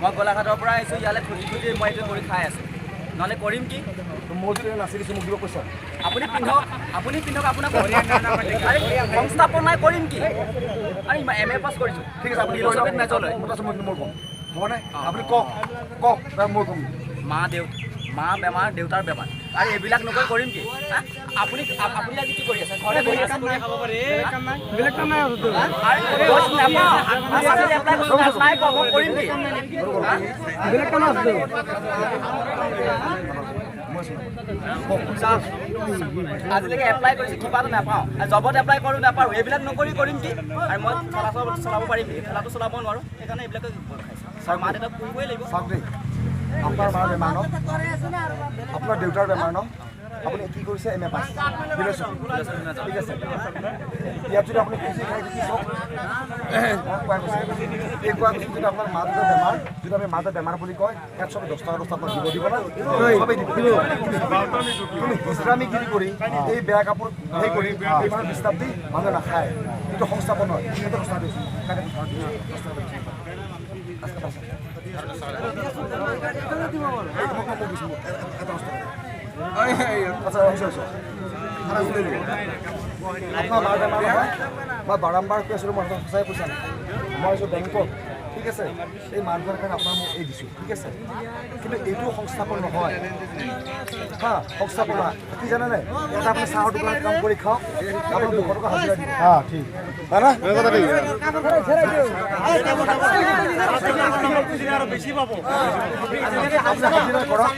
মই গোলাঘাটৰ পৰা আহিছোঁ ইয়ালৈ খুজি খুজি মই এইটো কৰি খাই আছোঁ নহ'লে কৰিম কি মোৰ যদি নাচি দিছোঁ মোক দিব পইচা আপুনি পিন্ধক আপোনাক সংস্থাপন নাই কৰিম কি আৰু MA পাছ কৰিছোঁ ঠিক আছে আপুনি ফিল'চফিত মেজৰলৈ মোৰ ক'ম হ'বনে আপুনি কওক কওক মই ক'ম মা বেমাৰ দেউতাৰ বেমাৰ আৰু এইবিলাক নকৈ কৰিম কি আপুনি আজি কি কৰি আছে ঘৰতে বহি আছে খাব পাৰি বেলেগ কাম নাই কৰিম কি বেলেগ কাম আছে আজিলৈকে এপ্লাই কৰিছোঁ কিবাটো নাপাওঁ জবত এপ্লাই কৰোঁ নাপাৰোঁ এইবিলাক নকৰি কৰিম কি আৰু মই চলাব পাৰিম নেকি ঠেলাটো চলাব নোৱাৰোঁ সেইকাৰণে এইবিলাকে ছাৰ মা দেউতাক কৰিবই লাগিব আপোনাৰ মাৰ বেমাৰ ন আপোনাৰ দেউতাৰ বেমাৰ ন আপুনি কি কৰিছে MA পাছ ফিল'চফি ঠিক আছে ইয়াত যদি আপুনি খুজি খাই কি চাওক এই কোৱা যদি আপোনাৰ মা দেউতাৰ বেমাৰ যদি আমি মা দেউতাৰ বেমাৰ বুলি কয় ইয়াত চবে 10 টকা আপোনাক দিব না চবেই দিব কিন্তু ইছলামিগিৰি কৰি এই বেয়া কাপোৰ সেই কৰি ইমান ডিষ্টাৰ্ব দি মানুহে নাখায় এইটো সংস্থাপন হয় সেইটো সংস্থা দিছোঁ মই বাৰম্বাৰ কৈ আছিলোঁ মই সঁচাই পইচা নাই মই আছোঁ বেংকত ঠিক আছে এই মানুহৰ কাৰণে আপোনাক মই এই দিছোঁ ঠিক আছে কিন্তু এইটো সংস্থাপন নহয় হা সংস্থাপন নহয় কি জানেনে এটা আপুনি চাহৰ দোকানত কাম কৰি খাওক আপোনাৰ 200 টকা হাজিৰা দিব ঠিক হয় না বেছি পাব হাজিৰা কৰক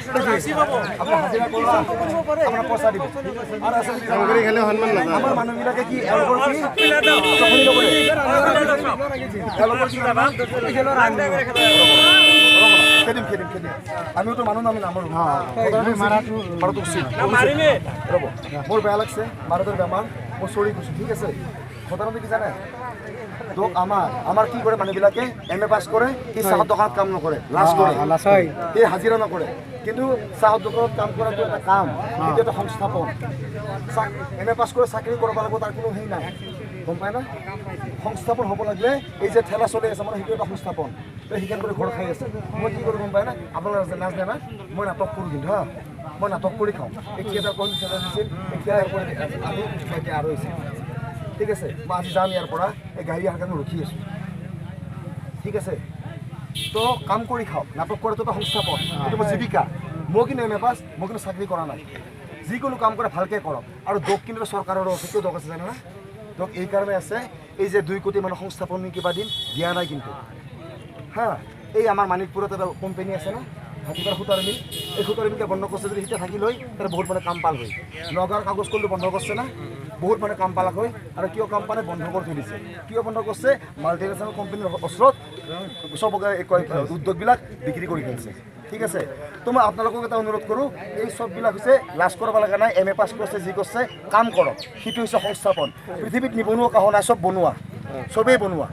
আপোনাৰ পইচা দিব আৰু আমাৰ মানুহবিলাকে কি খেদিম আমিওতো মানুহ আমি নামাৰো মাৰাটো উচিত ৰ'ব মোৰ বেয়া লাগছে মাৰাটোৰ বেমাৰ মই চৰি গৈছোঁ ঠিক আছে ঘটনাটো কি জানে তো আমাৰ কি কৰে মানুহবিলাকে MA পাছ কৰে এই চাহৰ দোকানত কাম নকৰে লাজ কৰে এই হাজিৰা নকৰে কিন্তু চাহৰ দোকানত কাম কৰাটো এটা কাম সেইটো এটা সংস্থাপন MA পাছ কৰে চাকৰি কৰিব লাগিব তাৰ কোনো হেৰি নাই গম পায় না সংস্থাপন হ'ব লাগিলে এই যে ঠেলা চলি আছে মানে সেইটো এটা সংস্থাপন সেইকাৰণ কৰি ঘৰ খাই আছে মই কি কৰোঁ গম পায় না আপোনালোকে নাজানে না মই নাটক কৰোঁ কিন্তু হা মই নাটক কৰি খাওঁ এই থিয়েটাৰ কৰি দিছিল এতিয়া আৰু হৈছে ঠিক আছে মই আজি যাম ইয়াৰ পৰা এই গাড়ী অহাৰ কাৰণে ৰখি আছোঁ ঠিক আছে তো কাম কৰি খাওক নাটক কৰাটো এটা সংস্থাপন এইটো মোৰ জীৱিকা মই কিন্তু MA পাছ মই কিন্তু চাকৰি কৰা নাই যিকোনো কাম কৰে ভালকৈ কৰক আৰু দোষ কিন্তু চৰকাৰৰ সেইটোও দোষ আছে জানে না দোষ এই কাৰণে আছে এই যে 2 কোটি মানুহ সংস্থাপন কিবা দিন দিয়া নাই কিন্তু হা এই আমাৰ মানিকপুৰত এটা কোম্পানী আছে না হাতীপাৰ সূতাৰ মিল এই সূতাৰ মিলকে বন্ধ কৰিছে যদি এতিয়া থাকি লৈ তাৰ বহুত মানে কাম পাল হয় নগাঁৱৰ কাগজ কলটো বন্ধ কৰিছে না বহুত মানে কাম পালাক হয় আৰু কিয় কাম পালে বন্ধ কৰি থৈ দিছে কিয় বন্ধ কৰিছে মাল্টিনেশ্যনেল কোম্পানীৰ ওচৰত চবকে উদ্যোগবিলাক বিক্ৰী কৰি ফেলছে ঠিক আছে তো মই আপোনালোকক এটা অনুৰোধ কৰোঁ এই চববিলাক হৈছে লাজ কৰিব লগা নাই MA পাছ কৰিছে যি কৰিছে কাম কৰক সেইটো হৈছে সংস্থাপন পৃথিৱীত নিবনুৱা কাহ নাই চব বনোৱা চবেই বনোৱা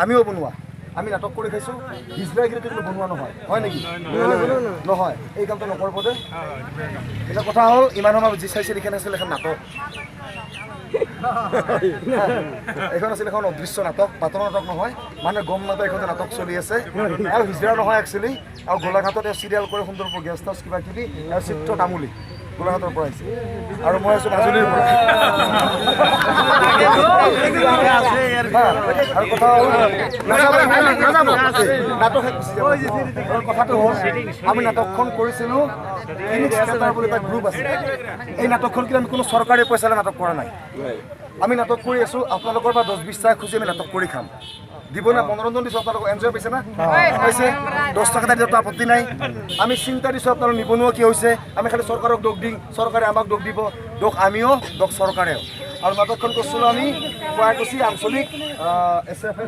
আমিও বনোৱা আমি নাটক কৰি খাইছোঁ হিজৰাগিৰিটো কিন্তু বনোৱা নহয় হয় নেকি নহয় এই কামটো নকৰিব দে এটা কথা হ'ল ইমান সময় যি চাইছিল এইখন আছিল এখন নাটক এইখন আছিল এখন অদৃশ্য নাটক পাতৰ নাটক নহয় মানে গম নাপায় এখন নাটক চলি আছে আৰু হিজৰা নহয় একচুৱেলি আৰু গোলাঘাটত চিৰিয়েল কৰে সুন্দৰপুৰ গেষ্ট হাউচ কিবা কিবি আৰু চিত্ৰ তামুলী গোলাঘাটৰ পৰা আহিছে আৰু মই আছোঁ মাজুলীৰ পৰা আৰু কথা কথাটো হ'ল আমি নাটকখন কৰিছিলোঁ বুলি এটা গ্ৰুপ আছে এই নাটকখন কিন্তু আমি কোনো চৰকাৰী পইচাৰে নাটক কৰা নাই আমি নাটক কৰি আছোঁ আপোনালোকৰ পৰা 10-20 টকা খুজি আমি নাটক কৰি খাম দিব না মনোৰঞ্জন দিছোঁ আপোনালোকক এনজয় পাইছে না পাইছে 10 টকা দিয়াটো আপত্তি নাই আমি চিন্তা দিছোঁ আপোনালোক নিবনুৱা কি হৈছে আমি খালি চৰকাৰক দোষ দিম চৰকাৰে আমাক দোষ দিব দোষ আমিও দোষ চৰকাৰেও আৰু নাটকখন কৰিছিলোঁ আমি শুৱালকুছি আঞ্চলিক SFA